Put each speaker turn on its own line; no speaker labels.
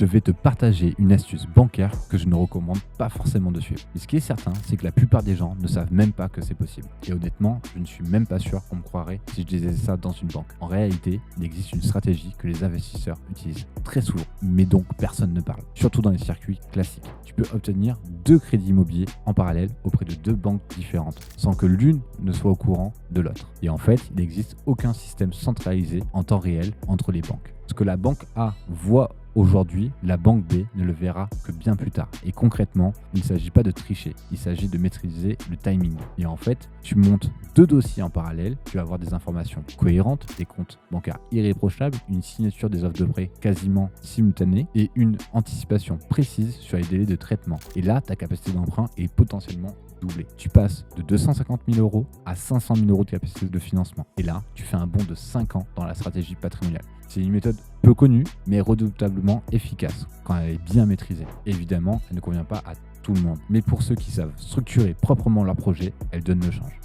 je vais te partager une astuce bancaire que je ne recommande pas forcément de suivre. Et ce qui est certain, c'est que la plupart des gens ne savent même pas que c'est possible. Et honnêtement, je ne suis même pas sûr qu'on me croirait si je disais ça dans une banque. En réalité, il existe une stratégie que les investisseurs utilisent très souvent, mais dont personne ne parle, surtout dans les circuits classiques. Tu peux obtenir 2 crédits immobiliers en parallèle auprès de 2 banques différentes, sans que l'une ne soit au courant de l'autre. Et en fait, il n'existe aucun système centralisé en temps réel entre les banques. Ce que la banque A voit aujourd'hui, la banque B ne le verra que bien plus tard. Et concrètement, il ne s'agit pas de tricher, il s'agit de maîtriser le timing. Et en fait, tu montes 2 dossiers en parallèle, tu vas avoir des informations cohérentes, des comptes bancaires irréprochables, une signature des offres de prêt quasiment simultanée et une anticipation précise sur les délais de traitement. Et là, ta capacité d'emprunt est potentiellement doublée. Tu passes de 250 000 euros à 500 000 euros de capacité de financement. Et là, tu fais un bond de 5 ans dans la stratégie patrimoniale. C'est une méthode peu connue, mais redoutablement efficace quand elle est bien maîtrisée. Évidemment, elle ne convient pas à tout le monde. Mais pour ceux qui savent structurer proprement leur projet, elle donne le change.